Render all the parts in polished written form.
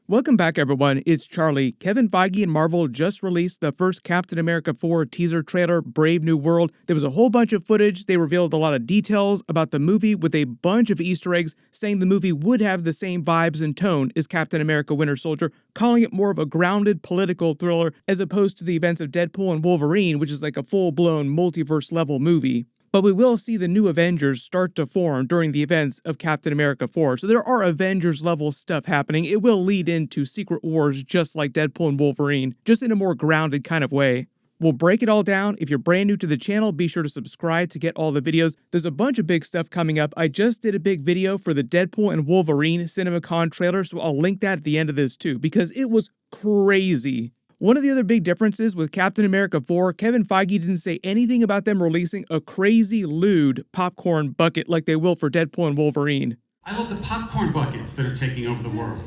Welcome back, everyone. It's Charlie. Kevin Feige and Marvel just released the first Captain America 4 teaser trailer, Brave New World. There was a whole bunch of footage. They revealed a lot of details about the movie with a bunch of Easter eggs, saying the movie would have the same vibes and tone as Captain America Winter Soldier, calling it more of a grounded political thriller as opposed to the events of Deadpool and Wolverine, which is like a full-blown multiverse-level movie. But we will see the new Avengers start to form during the events of Captain America 4. So there are Avengers-level stuff happening. It will lead into Secret Wars just like Deadpool and Wolverine, just in a more grounded kind of way. We'll break it all down. If you're brand new to the channel, be sure to subscribe to get all the videos. There's a bunch of big stuff coming up. I just did a big video for the Deadpool and Wolverine CinemaCon trailer, so I'll link that at the end of this too, because it was crazy. One of the other big differences with Captain America 4, Kevin Feige didn't say anything about them releasing a crazy lewd popcorn bucket like they will for Deadpool and Wolverine. I love the popcorn buckets that are taking over the world.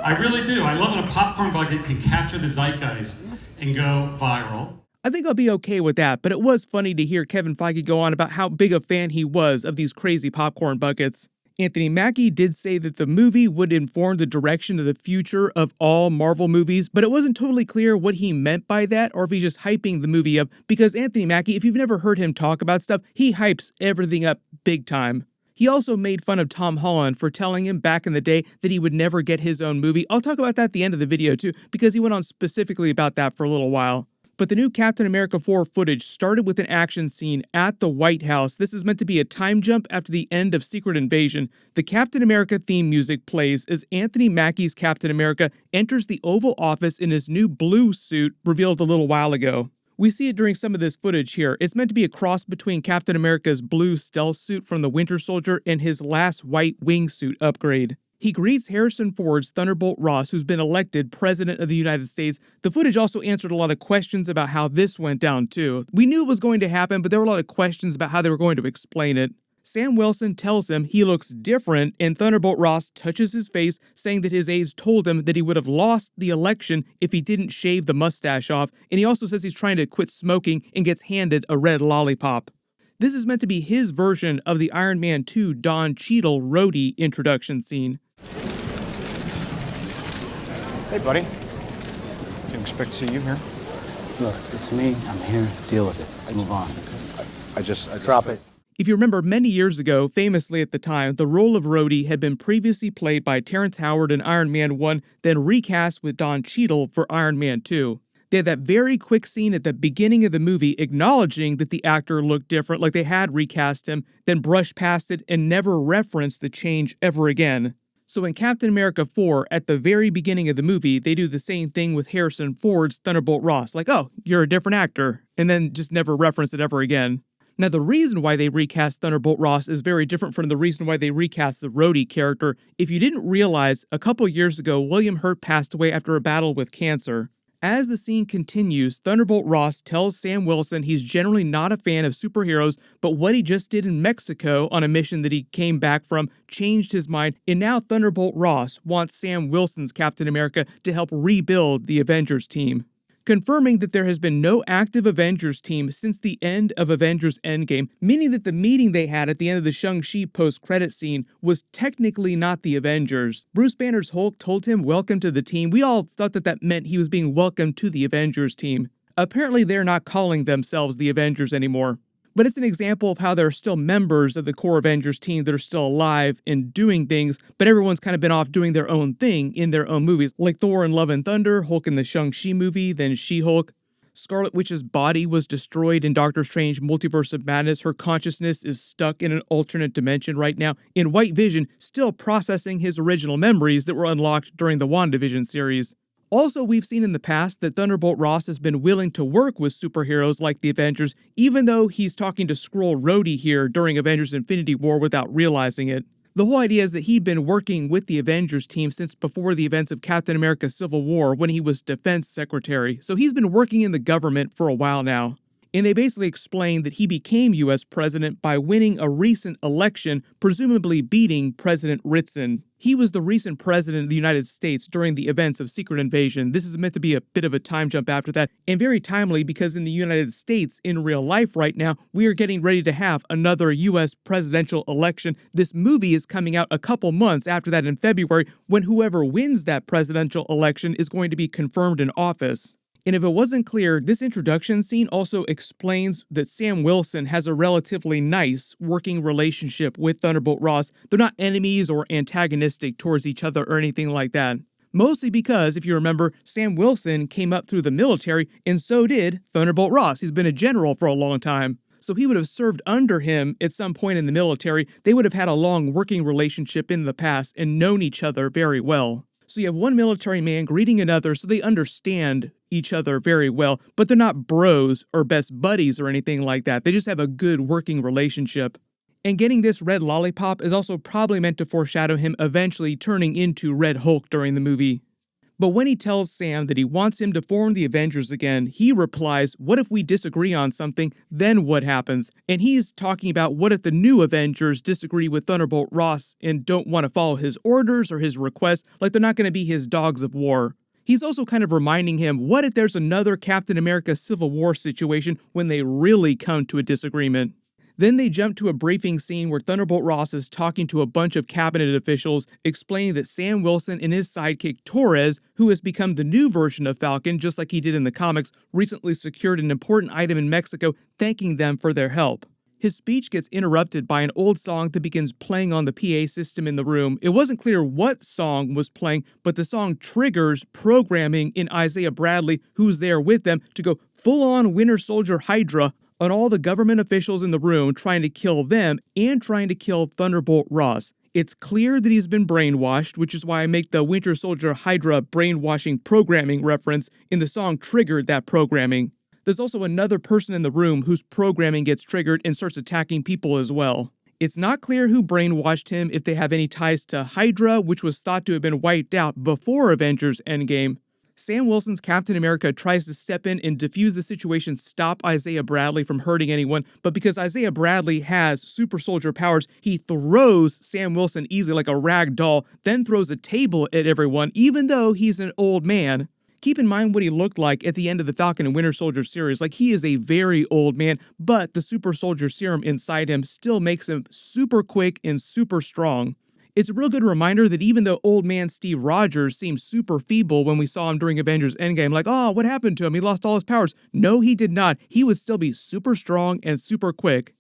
I really do. I love when a popcorn bucket can capture the zeitgeist and go viral. I think I'll be okay with that, but it was funny to hear Kevin Feige go on about how big a fan he was of these crazy popcorn buckets. Anthony Mackie did say that the movie would inform the direction of the future of all Marvel movies, but it wasn't totally clear what he meant by that or if he's just hyping the movie up, because Anthony Mackie, if you've never heard him talk about stuff, he hypes everything up big time. He also made fun of Tom Holland for telling him back in the day that he would never get his own movie. I'll talk about that at the end of the video too, because he went on specifically about that for a little while. But the new Captain America 4 footage started with an action scene at the White House. This is meant to be a time jump after the end of Secret Invasion. The Captain America theme music plays as Anthony Mackie's Captain America enters the Oval Office in his new blue suit revealed a little while ago. We see it during some of this footage here. It's meant to be a cross between Captain America's blue stealth suit from the Winter Soldier and his last white wingsuit upgrade. He greets Harrison Ford's Thunderbolt Ross, who's been elected President of the United States. The footage also answered a lot of questions about how this went down, too. We knew it was going to happen, but there were a lot of questions about how they were going to explain it. Sam Wilson tells him he looks different, and Thunderbolt Ross touches his face, saying that his aides told him that he would have lost the election if he didn't shave the mustache off, and he also says he's trying to quit smoking and gets handed a red lollipop. This is meant to be his version of the Iron Man 2 Don Cheadle Rhodey introduction scene. Hey, buddy. Didn't expect to see you here. Look, it's me. I'm here. Deal with it. Let's move on. I Drop it. If you remember, many years ago, famously at the time, the role of Rhodey had been previously played by Terrence Howard in Iron Man 1, then recast with Don Cheadle for Iron Man 2. They had that very quick scene at the beginning of the movie acknowledging that the actor looked different, like they had recast him, then brushed past it and never referenced the change ever again. So in Captain America 4, at the very beginning of the movie, they do the same thing with Harrison Ford's Thunderbolt Ross, like, oh, you're a different actor, and then just never reference it ever again. Now, the reason why they recast Thunderbolt Ross is very different from the reason why they recast the Rhodey character. If you didn't realize, a couple years ago, William Hurt passed away after a battle with cancer. As the scene continues, Thunderbolt Ross tells Sam Wilson he's generally not a fan of superheroes, but what he just did in Mexico on a mission that he came back from changed his mind, and now Thunderbolt Ross wants Sam Wilson's Captain America to help rebuild the Avengers team, confirming that there has been no active Avengers team since the end of Avengers Endgame, meaning that the meeting they had at the end of the Shang-Chi post-credit scene was technically not the Avengers. Bruce Banner's Hulk told him welcome to the team. We all thought that that meant he was being welcomed to the Avengers team. Apparently they're not calling themselves the Avengers anymore. But it's an example of how there are still members of the core Avengers team that are still alive and doing things, but everyone's kind of been off doing their own thing in their own movies, like Thor in Love and Thunder, Hulk in the Shang-Chi movie, then She-Hulk. Scarlet Witch's body was destroyed in Doctor Strange Multiverse of Madness. Her consciousness is stuck in an alternate dimension right now, in White Vision still processing his original memories that were unlocked during the WandaVision series. Also, we've seen in the past that Thunderbolt Ross has been willing to work with superheroes like the Avengers, even though he's talking to Skrull Rhodey here during Avengers Infinity War without realizing it. The whole idea is that he'd been working with the Avengers team since before the events of Captain America Civil War when he was Defense Secretary, so he's been working in the government for a while now. And they basically explained that he became U.S. president by winning a recent election, presumably beating President Ritson. He was the recent president of the United States during the events of Secret Invasion. This is meant to be a bit of a time jump after that, and very timely because in the United States, in real life right now, we are getting ready to have another U.S. presidential election. This movie is coming out a couple months after that in February, when whoever wins that presidential election is going to be confirmed in office. And if it wasn't clear, this introduction scene also explains that Sam Wilson has a relatively nice working relationship with Thunderbolt Ross. They're not enemies or antagonistic towards each other or anything like that. Mostly because, if you remember, Sam Wilson came up through the military, and so did Thunderbolt Ross. He's been a general for a long time. So he would have served under him at some point in the military. They would have had a long working relationship in the past and known each other very well. So you have one military man greeting another, so they understand each other very well, but they're not bros or best buddies or anything like that. They just have a good working relationship. And getting this red lollipop is also probably meant to foreshadow him eventually turning into Red Hulk during the movie. But when he tells Sam that he wants him to form the Avengers again, he replies, "What if we disagree on something? Then what happens?" And he's talking about what if the new Avengers disagree with Thunderbolt Ross and don't want to follow his orders or his requests, like they're not going to be his dogs of war. He's also kind of reminding him, what if there's another Captain America Civil War situation when they really come to a disagreement? Then they jump to a briefing scene where Thunderbolt Ross is talking to a bunch of cabinet officials, explaining that Sam Wilson and his sidekick Torres, who has become the new version of Falcon just like he did in the comics, recently secured an important item in Mexico, thanking them for their help. His speech gets interrupted by an old song that begins playing on the PA system in the room. It wasn't clear what song was playing, but the song triggers programming in Isaiah Bradley, who's there with them, to go full-on Winter Soldier Hydra on all the government officials in the room, trying to kill them and trying to kill Thunderbolt Ross. It's clear that he's been brainwashed, which is why I make the Winter Soldier Hydra brainwashing programming reference, and the song triggered that programming. There's also another person in the room whose programming gets triggered and starts attacking people as well. It's not clear who brainwashed him, if they have any ties to Hydra, which was thought to have been wiped out before Avengers Endgame. Sam Wilson's Captain America tries to step in and defuse the situation, stop Isaiah Bradley from hurting anyone, but because Isaiah Bradley has super soldier powers, he throws Sam Wilson easily like a rag doll, then throws a table at everyone, even though he's an old man. Keep in mind what he looked like at the end of the Falcon and Winter Soldier series. Like, he is a very old man, but the super soldier serum inside him still makes him super quick and super strong. It's a real good reminder that even though old man Steve Rogers seemed super feeble when we saw him during Avengers Endgame, like, oh, what happened to him? He lost all his powers. No, he did not. He would still be super strong and super quick.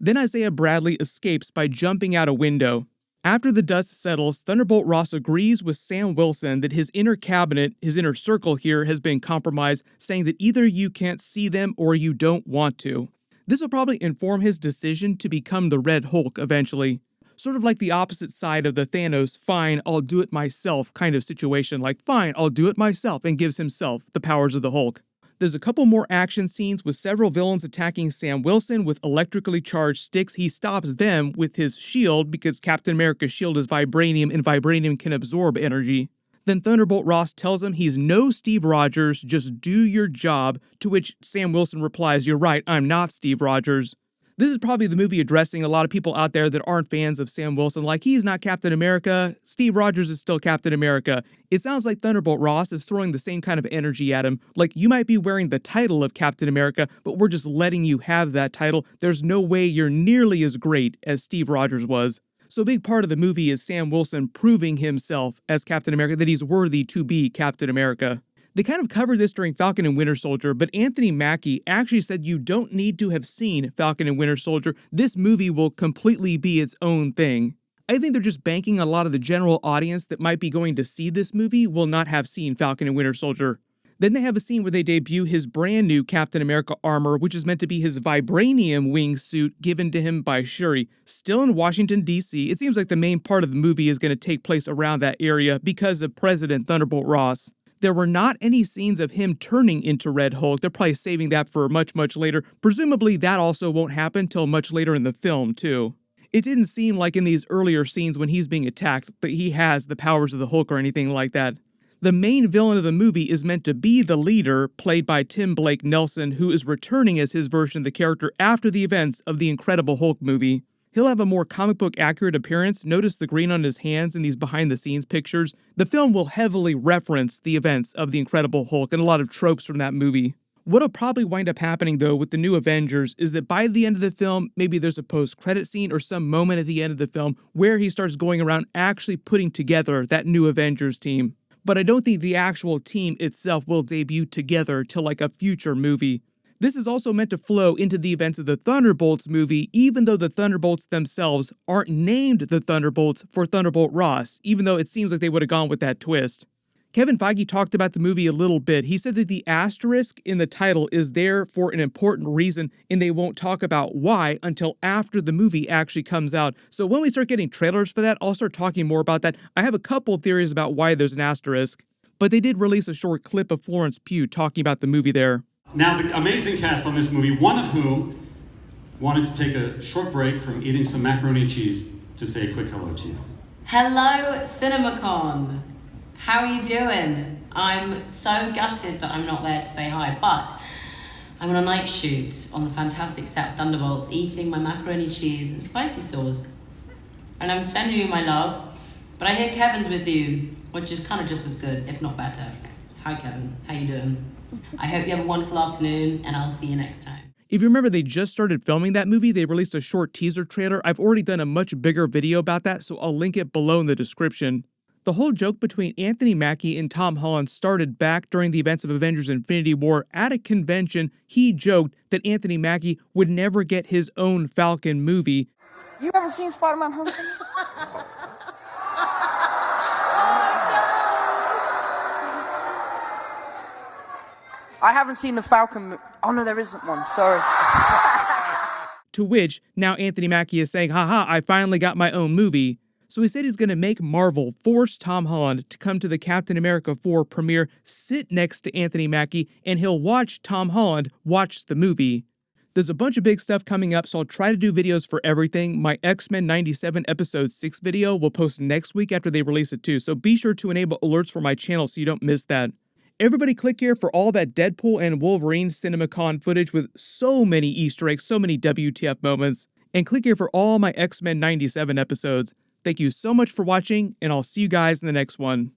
Then Isaiah Bradley escapes by jumping out a window. After the dust settles, Thunderbolt Ross agrees with Sam Wilson that his inner cabinet, his inner circle here, has been compromised, saying that either you can't see them or you don't want to. This will probably inform his decision to become the Red Hulk eventually. Sort of like the opposite side of the Thanos, fine, I'll do it myself kind of situation, like fine, I'll do it myself, and gives himself the powers of the Hulk. There's a couple more action scenes with several villains attacking Sam Wilson with electrically charged sticks. He stops them with his shield because Captain America's shield is vibranium and vibranium can absorb energy. Then Thunderbolt Ross tells him he's no Steve Rogers, just do your job, to which Sam Wilson replies, "You're right, I'm not Steve Rogers." This is probably the movie addressing a lot of people out there that aren't fans of Sam Wilson, like he's not Captain America, Steve Rogers is still Captain America. It sounds like Thunderbolt Ross is throwing the same kind of energy at him, like you might be wearing the title of Captain America, but we're just letting you have that title. There's no way you're nearly as great as Steve Rogers was. So a big part of the movie is Sam Wilson proving himself as Captain America, that he's worthy to be Captain America. They kind of covered this during Falcon and Winter Soldier, but Anthony Mackie actually said you don't need to have seen Falcon and Winter Soldier. This movie will completely be its own thing. I think they're just banking a lot of the general audience that might be going to see this movie will not have seen Falcon and Winter Soldier. Then they have a scene where they debut his brand new Captain America armor, which is meant to be his vibranium wingsuit given to him by Shuri. Still in Washington, D.C., it seems like the main part of the movie is going to take place around that area because of President Thunderbolt Ross. There were not any scenes of him turning into Red Hulk. They're probably saving that for much, much later. Presumably that also won't happen till much later in the film, too. It didn't seem like in these earlier scenes when he's being attacked that he has the powers of the Hulk or anything like that. The main villain of the movie is meant to be the leader, played by Tim Blake Nelson, who is returning as his version of the character after the events of the Incredible Hulk movie. He'll have a more comic book accurate appearance. Notice the green on his hands in these behind the scenes pictures. The film will heavily reference the events of the Incredible Hulk and a lot of tropes from that movie. What'll probably wind up happening though with the new Avengers is that by the end of the film, maybe there's a post-credit scene or some moment at the end of the film where he starts going around actually putting together that new Avengers team. But I don't think the actual team itself will debut together till like a future movie. This is also meant to flow into the events of the Thunderbolts movie, even though the Thunderbolts themselves aren't named the Thunderbolts for Thunderbolt Ross, even though it seems like they would have gone with that twist. Kevin Feige talked about the movie a little bit. He said that the asterisk in the title is there for an important reason, and they won't talk about why until after the movie actually comes out. So when we start getting trailers for that, I'll start talking more about that. I have a couple theories about why there's an asterisk, but they did release a short clip of Florence Pugh talking about the movie there. Now, the amazing cast on this movie, one of whom wanted to take a short break from eating some macaroni and cheese to say a quick hello to you. Hello, CinemaCon. How are you doing? I'm so gutted that I'm not there to say hi, but I'm on a night shoot on the fantastic set of Thunderbolts, eating my macaroni cheese and spicy sauce. And I'm sending you my love, but I hear Kevin's with you, which is kind of just as good, if not better. Hi, Kevin. How you doing? I hope you have a wonderful afternoon, and I'll see you next time. If you remember, they just started filming that movie. They released a short teaser trailer. I've already done a much bigger video about that, so I'll link it below in the description. The whole joke between Anthony Mackie and Tom Holland started back during the events of Avengers Infinity War. At a convention, he joked that Anthony Mackie would never get his own Falcon movie. You haven't seen Spider-Man Homecoming? I haven't seen the Falcon Oh no, there isn't one, sorry. To which, now Anthony Mackie is saying, haha, I finally got my own movie. So he said he's going to make Marvel force Tom Holland to come to the Captain America 4 premiere, sit next to Anthony Mackie, and he'll watch Tom Holland watch the movie. There's a bunch of big stuff coming up, so I'll try to do videos for everything. My X-Men 97 Episode 6 video will post next week after they release it too, so be sure to enable alerts for my channel so you don't miss that. Everybody click here for all that Deadpool and Wolverine CinemaCon footage with so many Easter eggs, so many WTF moments. And click here for all my X-Men 97 episodes. Thank you so much for watching, and I'll see you guys in the next one.